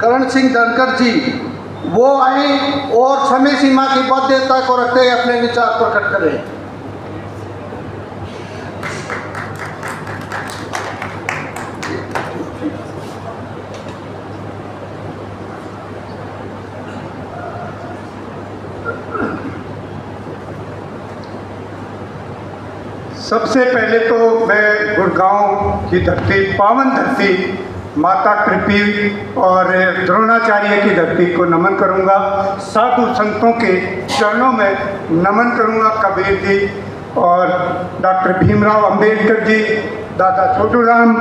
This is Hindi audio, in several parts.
करण सिंह धनखड़ जी वो आए और समय सीमा की बाध्यता को रखते हुए अपने विचार प्रकट करें। सबसे पहले तो मैं गुड़गांव की धरती, पावन धरती, माता कृपी और द्रोणाचार्य की धरती को नमन करूंगा। साधु संतों के चरणों में नमन करूंगा। कबीर जी और डॉक्टर भीमराव अंबेडकर जी, दादा छोटू राम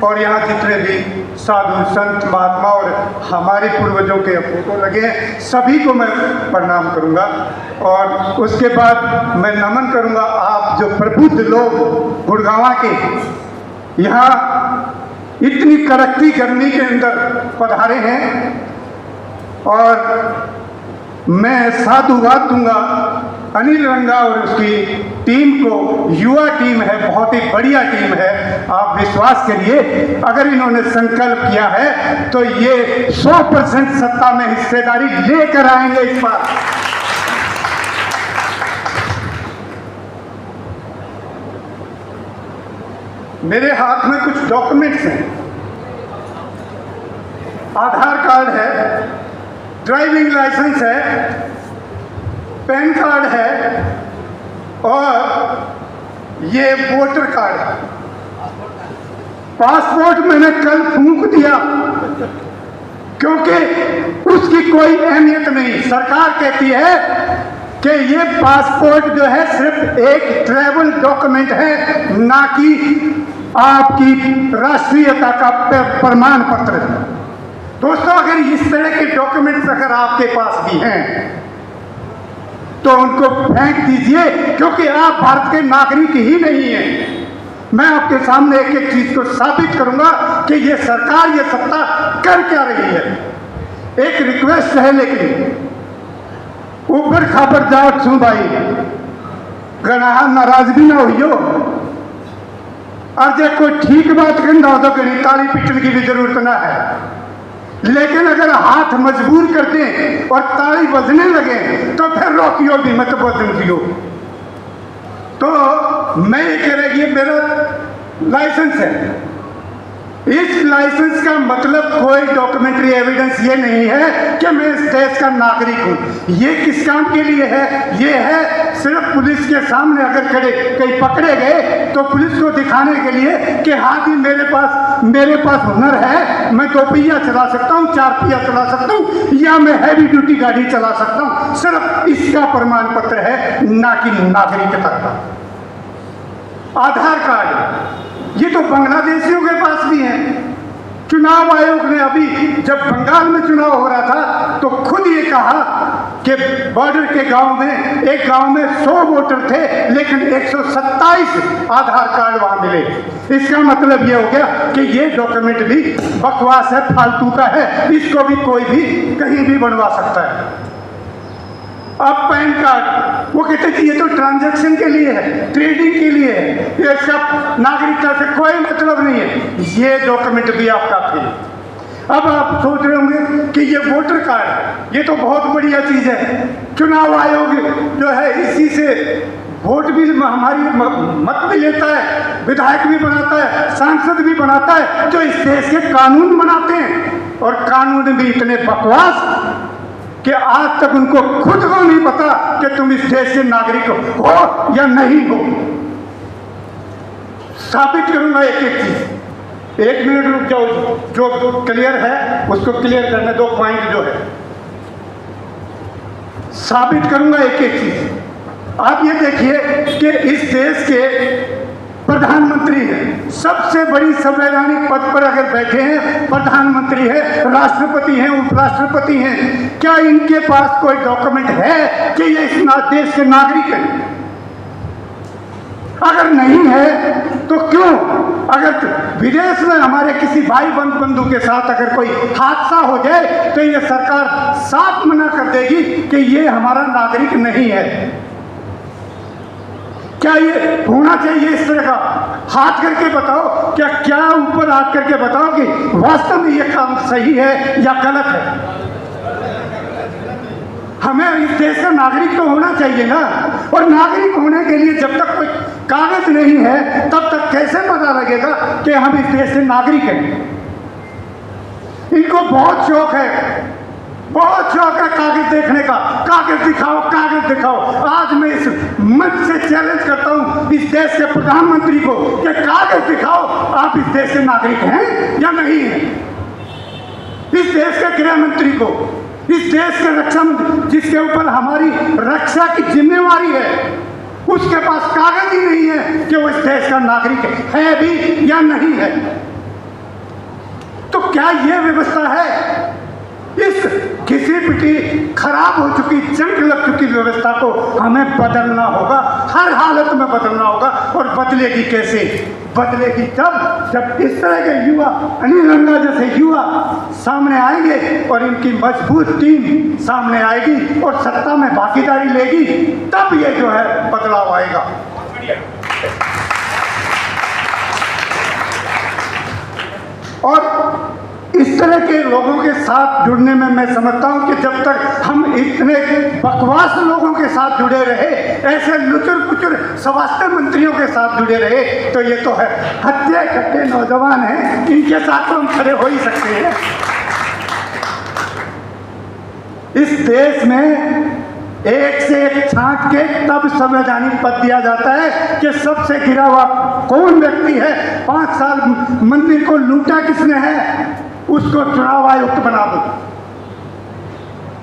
और यहाँ जितने भी साधु संत महात्मा और हमारे पूर्वजों के फोटो लगे हैं, सभी को मैं प्रणाम करूंगा। और उसके बाद मैं नमन करूंगा आप जो प्रबुद्ध लोग गुड़गांव के यहाँ इतनी तरक्की करने के अंदर पधारे हैं। और मैं साधुवाद दूंगा अनिल रंगा और उसकी टीम को। युवा टीम है, बहुत ही बढ़िया टीम है। आप विश्वास करिए, अगर इन्होंने संकल्प किया है तो ये 100% सत्ता में हिस्सेदारी लेकर आएंगे इस बार। मेरे हाथ में कुछ डॉक्यूमेंट्स हैं। आधार कार्ड है, ड्राइविंग लाइसेंस है, पैन कार्ड है और ये वोटर कार्ड है। पासपोर्ट मैंने कल फूंक दिया क्योंकि उसकी कोई अहमियत नहीं। सरकार कहती है कि ये पासपोर्ट जो है सिर्फ एक ट्रैवल डॉक्यूमेंट है, ना कि आपकी राष्ट्रीयता का प्रमाण पत्र। दोस्तों, अगर इस तरह के डॉक्यूमेंट्स अगर आपके पास भी हैं तो उनको फेंक दीजिए, क्योंकि आप भारत के नागरिक ही नहीं हैं। मैं आपके सामने एक एक चीज को साबित करूंगा कि ये सरकार, ये सत्ता कर क्या रही है। एक रिक्वेस्ट है, लेकिन ऊपर खापर जाओ छू भाई, गणा नाराज भी ना हुई हो। और जब कोई ठीक बात करना हो तो कहीं ताली पीटने की भी जरूरत ना है। लेकिन अगर हाथ मजबूर कर दें और ताली बजने लगे तो फिर रोकियो भी मत बजन दियो। तो मैं ये कह रही, ये मेरा लाइसेंस है। इस लाइसेंस का मतलब कोई डॉक्यूमेंट्री एविडेंस ये नहीं है कि मैं इस देश का नागरिक हूँ। ये किस काम के लिए है? ये है सिर्फ पुलिस के सामने अगर कहीं पकड़े गए तो पुलिस को दिखाने के लिए कि हाँ जी मेरे पास हुनर है, मैं 2 पहिया चला सकता हूँ, 4 पहिया चला सकता हूँ, या मैं हैवी ड्यूटी गाड़ी चला सकता हूँ। सिर्फ इसका प्रमाण पत्र है, ना कि नागरिकता का। आधार कार्ड ये तो बांग्लादेशियों के पास भी है। चुनाव आयोग ने अभी जब बंगाल में चुनाव हो रहा था तो खुद ये कहा कि बॉर्डर के गांव में, एक गांव में 100 वोटर थे लेकिन 127 आधार कार्ड वहां मिले। इसका मतलब ये हो गया कि ये डॉक्यूमेंट भी बकवास है, फालतू का है, इसको भी कोई भी कहीं भी बनवा सकता है। अब पैन कार्ड, वो कहते हैं ये तो ट्रांजैक्शन के लिए है, ट्रेडिंग के लिए है, इसका नागरिकता से कोई मतलब नहीं है। ये डॉक्यूमेंट भी आपका थे। अब आप सोच रहे होंगे कि ये वोटर कार्ड है, ये तो बहुत बढ़िया चीज़ है। चुनाव आयोग जो है इसी से वोट भी हमारी मत भी लेता है, विधायक भी बनाता है, सांसद भी बनाता है, जो इस देश के कानून बनाते हैं। और कानून भी इतने बकवास कि आज तक उनको खुद को नहीं पता कि तुम इस देश के नागरिक हो या नहीं हो। साबित करूंगा एक एक चीज। 1 मिनट रुक जाओ, जो क्लियर है उसको क्लियर करने दो। पॉइंट जो है साबित करूंगा एक एक चीज। आप ये देखिए कि इस देश के प्रधानमंत्री हैं, सबसे बड़ी संवैधानिक पद पर अगर बैठे हैं, प्रधानमंत्री है, राष्ट्रपति हैं, उपराष्ट्रपति हैं, क्या इनके पास कोई डॉक्यूमेंट है कि ये इस देश के नागरिक हैं? अगर नहीं है तो क्यों? अगर विदेश में हमारे किसी भाई बंधु के साथ अगर कोई हादसा हो जाए तो ये सरकार साफ मना कर देगी कि ये हमारा नागरिक नहीं है। क्या ये होना चाहिए इस तरह का? हाथ करके बताओ, क्या ऊपर हाथ करके बताओ कि वास्तव में ये काम सही है या गलत है। हमें इस देश का नागरिक तो होना चाहिए ना, और नागरिक होने के लिए जब तक कोई कागज नहीं है तब तक कैसे पता लगेगा कि हम इस देश के नागरिक हैं। इनको बहुत शौक है, बहुत शौक है कागज देखने का। कागज दिखाओ, कागज दिखाओ। आज मैं इस मंच से चैलेंज करता हूं इस देश के प्रधानमंत्री को कि कागज दिखाओ, आप इस देश के नागरिक हैं या नहीं हैं। इस देश के गृह मंत्री को, इस देश के रक्षा मंत्री जिसके ऊपर हमारी रक्षा की जिम्मेवारी है, उसके पास कागज ही नहीं है कि वो इस देश का नागरिक है भी या नहीं है। तो क्या ये व्यवस्था है? इस घिसी पिटी खराब हो चुकी, जंग लग चुकी व्यवस्था को हमें बदलना होगा, हर हालत में बदलना होगा। और बदलेगी कैसे? बदलेगी जब इस तरह के युवा, अनिल रंगा जैसे युवा सामने आएंगे और इनकी मजबूत टीम सामने आएगी और सत्ता में भागीदारी लेगी, तब ये जो है बदलाव आएगा। और इस तरह के लोगों के साथ जुड़ने में मैं समझता हूं कि जब तक हम इतने बकवास लोगों के साथ जुड़े रहे, ऐसे लुचुर पुचुर स्वास्थ्य मंत्रियों के साथ जुड़े रहे, तो ये तो है हत्या कट्टे नौजवान हैं, इनके साथ तो हम खड़े हो ही सकते हैं। इस देश में एक से एक छांट के तब संवैधानिक पद दिया जाता है कि सबसे गिरा हुआ कौन व्यक्ति है, 5 साल मंदिर को लूटा किसने है, उसको चुनाव आयुक्त बना दो।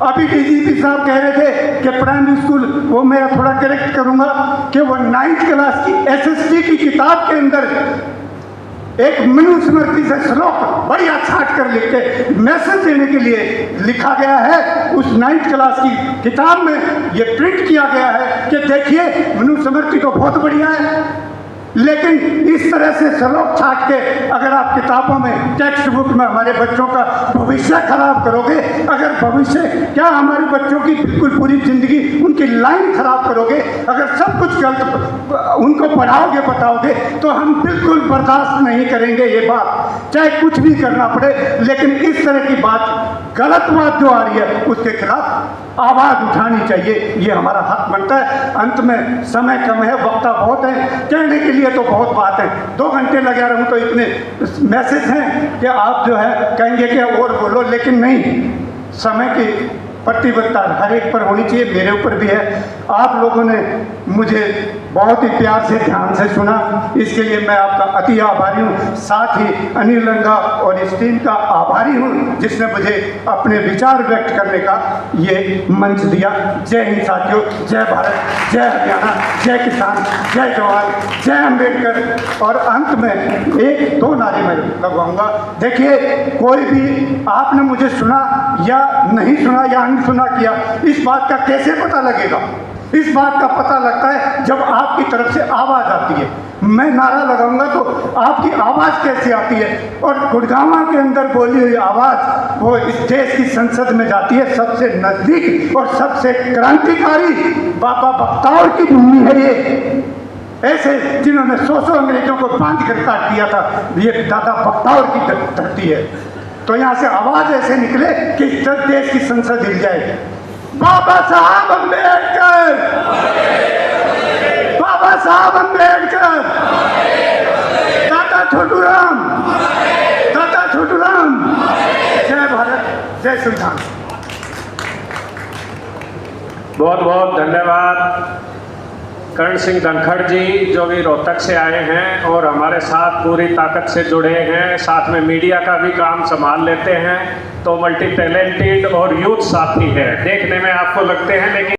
अभी डीजीपी साहब कह रहे थे कि प्राइमरी स्कूल, वो मैं थोड़ा करेक्ट करूंगा कि वो 9th क्लास की एसएसटी की किताब के अंदर एक मनुस्मृति से श्लोक बढ़िया छाट कर लिख के मैसेज देने के लिए लिखा गया है। उस 9th क्लास की किताब में ये प्रिंट किया गया है कि देखिए मनुस्मृति तो बहुत बढ़िया है, लेकिन इस तरह से श्लोक छाट के अगर आप किताबों में, टेक्स्ट बुक में हमारे बच्चों का भविष्य खराब करोगे, अगर भविष्य क्या हमारे बच्चों की बिल्कुल पूरी जिंदगी उनकी लाइन खराब करोगे, अगर सब कुछ गलत उनको पढ़ाओगे बताओगे, तो हम बिल्कुल बर्दाश्त नहीं करेंगे ये बात, चाहे कुछ भी करना पड़े। लेकिन इस तरह की बात, गलत बात जो आ रही है उसके खिलाफ आवाज़ उठानी चाहिए, ये हमारा हक बनता है। अंत में समय कम है, वक्ता बहुत है, कहने के लिए तो बहुत बात है, 2 घंटे लगा रहूं तो इतने मैसेज हैं कि आप जो है कहेंगे कि और बोलो, लेकिन नहीं, समय की प्रतिबद्धता हर एक पर होनी चाहिए, मेरे ऊपर भी है। आप लोगों ने मुझे बहुत ही प्यार से, ध्यान से सुना, इसके लिए मैं आपका अति आभारी हूँ। साथ ही अनिल रंगा और इस टीम का आभारी हूँ जिसने मुझे अपने विचार व्यक्त करने का ये मंच दिया। जय हिंद साथियों, जय भारत, जय हरियाणा, जय किसान, जय जवान, जय अम्बेडकर। और अंत में 1-2 नारे मैं लगवाऊंगा। देखिए, कोई भी आपने मुझे सुना या नहीं सुना या अनसुना किया, इस बात का कैसे पता लगेगा? इस बात का पता लगता है जब आपकी तरफ से आवाज़ आती है। मैं नारा लगाऊंगा तो आपकी आवाज़ कैसे आती है? और गुड़गांव के अंदर बोली हुई आवाज़ वो इस देश की संसद में जाती है, सबसे नज़दीक और सबसे क्रांतिकारी बाबा बख्तावर की भूमि है ये। ऐसे जिन्होंने 100 अंग्रेजों को बांध कर काट दिया था, ये दादा बख्तावर की धरती है। तो यहाँ से आवाज़ ऐसे निकले कि इस देश की संसद हिल जाए। बाबा साहब अम्बेडकर, बाबा साहब अम्बेडकर, दादा छोटू राम, दादा छोटू राम। जय भारत, जय संविधान। बहुत बहुत धन्यवाद कर्ण सिंह धनखड़ जी, जो भी रोहतक से आए हैं और हमारे साथ पूरी ताकत से जुड़े हैं, साथ में मीडिया का भी काम संभाल लेते हैं। तो मल्टी टैलेंटेड और यूथ साथी है, देखने में आपको लगते हैं लेकिन